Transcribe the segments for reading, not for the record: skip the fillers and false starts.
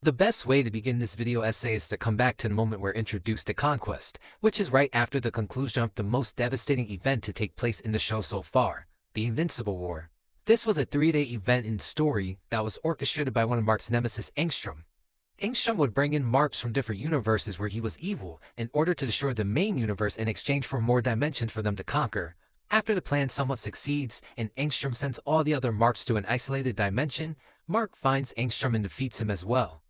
The best way to begin this video essay is to come back to the moment we're introduced to Conquest, which is right after the conclusion of the most devastating event to take place in the show so far, the Invincible War. This was a 3-day event in story that was orchestrated by one of Mark's nemesis, Angstrom. Angstrom would bring in Marks from different universes where he was evil in order to destroy the main universe in exchange for more dimensions for them to conquer. After the plan somewhat succeeds and Angstrom sends all the other Marks to an isolated dimension, Mark finds Angstrom and defeats him as well.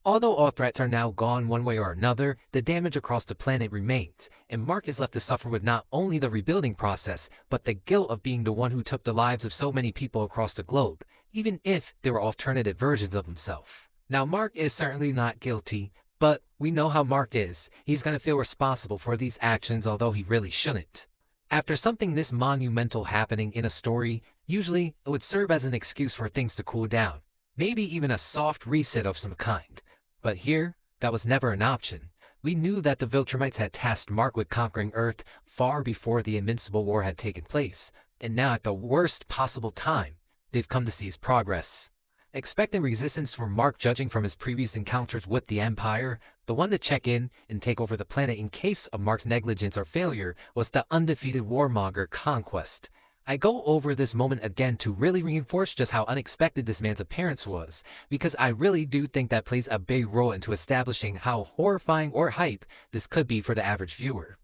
Although all threats are now gone one way or another, the damage across the planet remains, and Mark is left to suffer with not only the rebuilding process, but the guilt of being the one who took the lives of so many people across the globe, even if there were alternative versions of himself. Now, Mark is certainly not guilty, but we know how Mark is. He's going to feel responsible for these actions, although he really shouldn't. After something this monumental happening in a story, usually it would serve as an excuse for things to cool down, maybe even a soft reset of some kind. But here, that was never an option. We knew that the Viltrumites had tasked Mark with conquering Earth far before the Invincible War had taken place, and now at the worst possible time, they've come to see his progress. Expecting resistance from Mark judging from his previous encounters with the Empire, the one to check in and take over the planet in case of Mark's negligence or failure was the undefeated warmonger Conquest. I go over this moment again to really reinforce just how unexpected this man's appearance was, because I really do think that plays a big role into establishing how horrifying or hype this could be for the average viewer.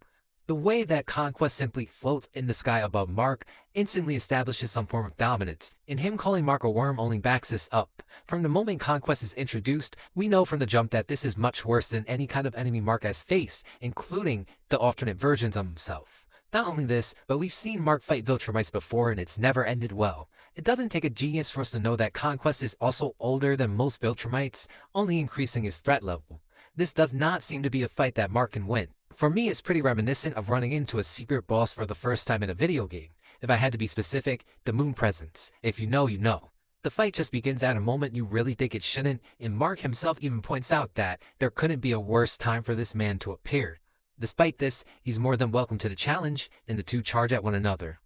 The way that Conquest simply floats in the sky above Mark instantly establishes some form of dominance, and him calling Mark a worm only backs this up. From the moment Conquest is introduced, we know from the jump that this is much worse than any kind of enemy Mark has faced, including the alternate versions of himself. Not only this, but we've seen Mark fight Viltrumites before and it's never ended well. It doesn't take a genius for us to know that Conquest is also older than most Viltrumites, only increasing his threat level. This does not seem to be a fight that Mark can win. For me, it's pretty reminiscent of running into a secret boss for the first time in a video game. If I had to be specific, the Moon Presence. If you know, you know. The fight just begins at a moment you really think it shouldn't, and Mark himself even points out that there couldn't be a worse time for this man to appear. Despite this, he's more than welcome to the challenge, and the two charge at one another.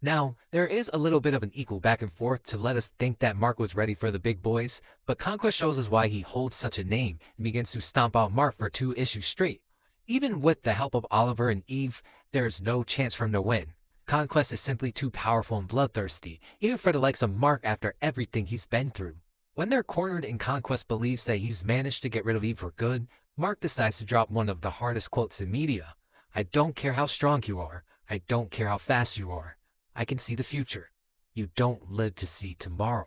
Now, there is a little bit of an equal back and forth to let us think that Mark was ready for the big boys, but Conquest shows us why he holds such a name and begins to stomp out Mark for 2 issues straight. Even with the help of Oliver and Eve, there's no chance for him to win. Conquest is simply too powerful and bloodthirsty, even for the likes of Mark after everything he's been through. When they're cornered and Conquest believes that he's managed to get rid of Eve for good, Mark decides to drop one of the hardest quotes in media. "I don't care how strong you are. I don't care how fast you are. I can see the future. You don't live to see tomorrow."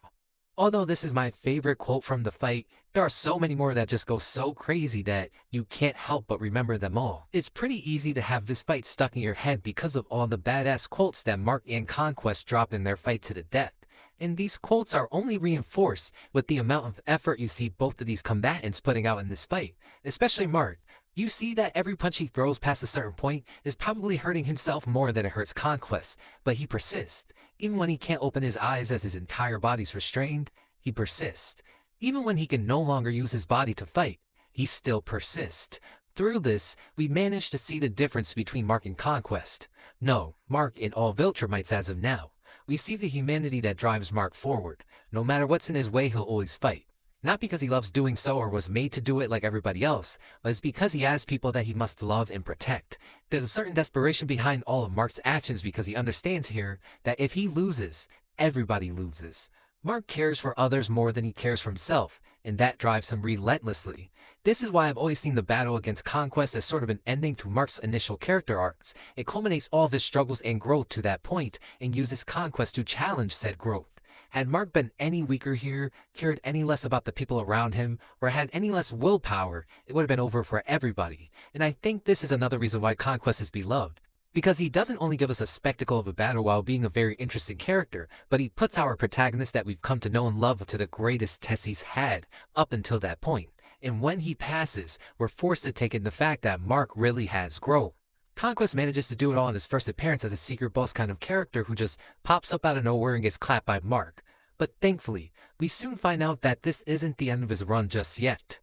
Although this is my favorite quote from the fight, there are so many more that just go so crazy that you can't help but remember them all. It's pretty easy to have this fight stuck in your head because of all the badass quotes that Mark and Conquest drop in their fight to the death. And these quotes are only reinforced with the amount of effort you see both of these combatants putting out in this fight, especially Mark. You see that every punch he throws past a certain point is probably hurting himself more than it hurts Conquest, but he persists. Even when he can't open his eyes as his entire body's restrained, he persists. Even when he can no longer use his body to fight, he still persists. Through this, we manage to see the difference between Mark and Conquest. No, Mark and all Viltrumites as of now. We see the humanity that drives Mark forward. No matter what's in his way, he'll always fight. Not because he loves doing so or was made to do it like everybody else, but it's because he has people that he must love and protect. There's a certain desperation behind all of Mark's actions because he understands here that if he loses, everybody loses. Mark cares for others more than he cares for himself, and that drives him relentlessly. This is why I've always seen the battle against Conquest as sort of an ending to Mark's initial character arcs. It culminates all of his struggles and growth to that point and uses Conquest to challenge said growth. Had Mark been any weaker here, cared any less about the people around him, or had any less willpower, it would have been over for everybody. And I think this is another reason why Conquest is beloved. Because he doesn't only give us a spectacle of a battle while being a very interesting character, but he puts our protagonist that we've come to know and love to the greatest test he's had up until that point. And when he passes, we're forced to take in the fact that Mark really has grown. Conquest manages to do it all in his first appearance as a secret boss kind of character who just pops up out of nowhere and gets clapped by Mark. But thankfully, we soon find out that this isn't the end of his run just yet.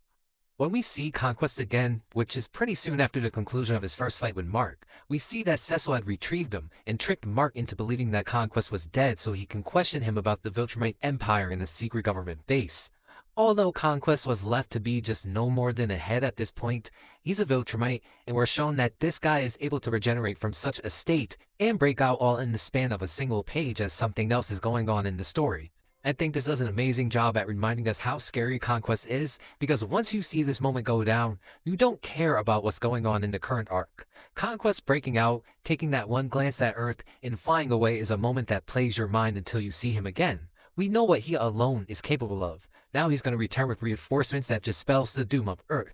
When we see Conquest again, which is pretty soon after the conclusion of his first fight with Mark, we see that Cecil had retrieved him and tricked Mark into believing that Conquest was dead so he can question him about the Viltrumite Empire in a secret government base. Although Conquest was left to be just no more than a head at this point, he's a Viltrumite, and we're shown that this guy is able to regenerate from such a state and break out all in the span of a single page as something else is going on in the story. I think this does an amazing job at reminding us how scary Conquest is, because once you see this moment go down, you don't care about what's going on in the current arc. Conquest breaking out, taking that one glance at Earth, and flying away is a moment that plays your mind until you see him again. We know what he alone is capable of. Now he's going to return with reinforcements that just spells the doom of Earth.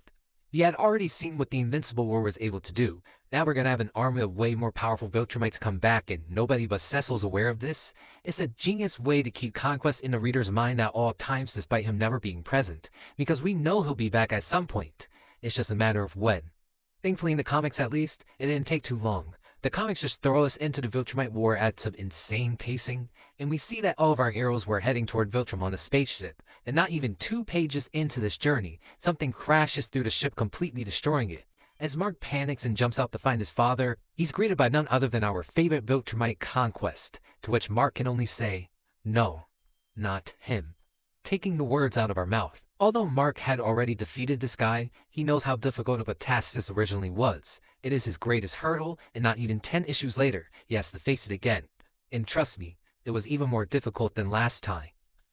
We had already seen what the Invincible War was able to do. Now we're going to have an army of way more powerful Viltrumites come back, and nobody but Cecil's aware of this. It's a genius way to keep Conquest in the reader's mind at all times despite him never being present, because we know he'll be back at some point. It's just a matter of when. Thankfully in the comics at least, it didn't take too long. The comics just throw us into the Viltrumite War at some insane pacing, and we see that all of our heroes were heading toward Viltrum on a spaceship, and not even 2 pages into this journey, something crashes through the ship completely destroying it. As Mark panics and jumps out to find his father, he's greeted by none other than our favorite Viltrumite Conquest, to which Mark can only say, "No, not him," taking the words out of our mouth. Although Mark had already defeated this guy, he knows how difficult of a task this originally was. It is his greatest hurdle, and not even 10 issues later, he has to face it again. And trust me, it was even more difficult than last time.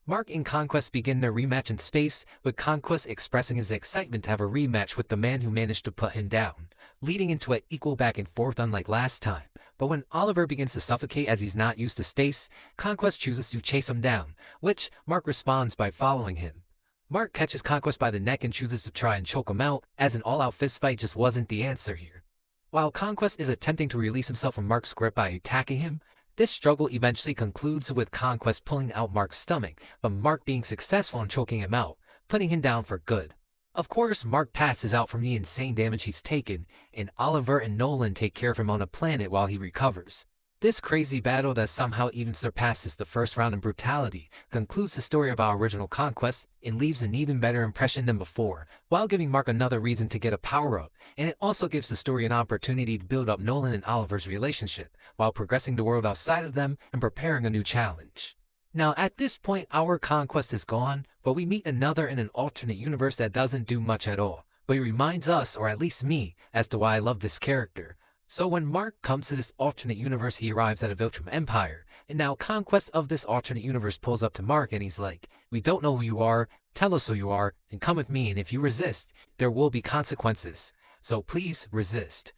Mark and Conquest begin their rematch in space, with Conquest expressing his excitement to have a rematch with the man who managed to put him down, leading into an equal back and forth unlike last time. But when Oliver begins to suffocate as he's not used to space, Conquest chooses to chase him down, which Mark responds by following him. Mark catches Conquest by the neck and chooses to try and choke him out, as an all-out fistfight just wasn't the answer here. While Conquest is attempting to release himself from Mark's grip by attacking him, this struggle eventually concludes with Conquest pulling out Mark's stomach, but Mark being successful in choking him out, putting him down for good. Of course, Mark passes out from the insane damage he's taken, and Oliver and Nolan take care of him on a planet while he recovers. This crazy battle that somehow even surpasses the first round in brutality concludes the story of our original Conquest and leaves an even better impression than before, while giving Mark another reason to get a power-up, and it also gives the story an opportunity to build up Nolan and Oliver's relationship, while progressing the world outside of them and preparing a new challenge. Now at this point our Conquest is gone, but we meet another in an alternate universe that doesn't do much at all, but he reminds us, or at least me, as to why I love this character. So when Mark comes to this alternate universe, he arrives at a Viltrum Empire, and now Conquest of this alternate universe pulls up to Mark and he's like, "We don't know who you are, tell us who you are, and come with me, and if you resist, there will be consequences. So please resist."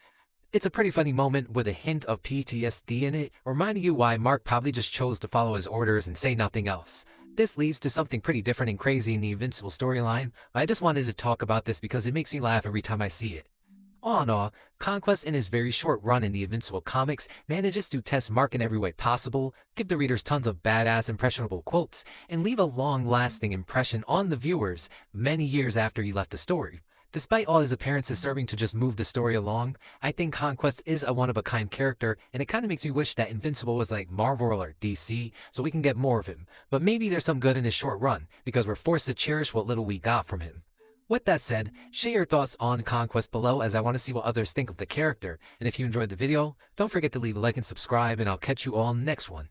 It's a pretty funny moment with a hint of PTSD in it, reminding you why Mark probably just chose to follow his orders and say nothing else. This leads to something pretty different and crazy in the Invincible storyline, but I just wanted to talk about this because it makes me laugh every time I see it. All in all, Conquest in his very short run in the Invincible comics manages to test Mark in every way possible, give the readers tons of badass impressionable quotes, and leave a long-lasting impression on the viewers many years after he left the story. Despite all his appearances serving to just move the story along, I think Conquest is a one-of-a-kind character, and it kind of makes me wish that Invincible was like Marvel or DC, so we can get more of him. But maybe there's some good in his short run, because we're forced to cherish what little we got from him. With that said, share your thoughts on Conquest below, as I want to see what others think of the character, and if you enjoyed the video, don't forget to leave a like and subscribe, and I'll catch you all next one.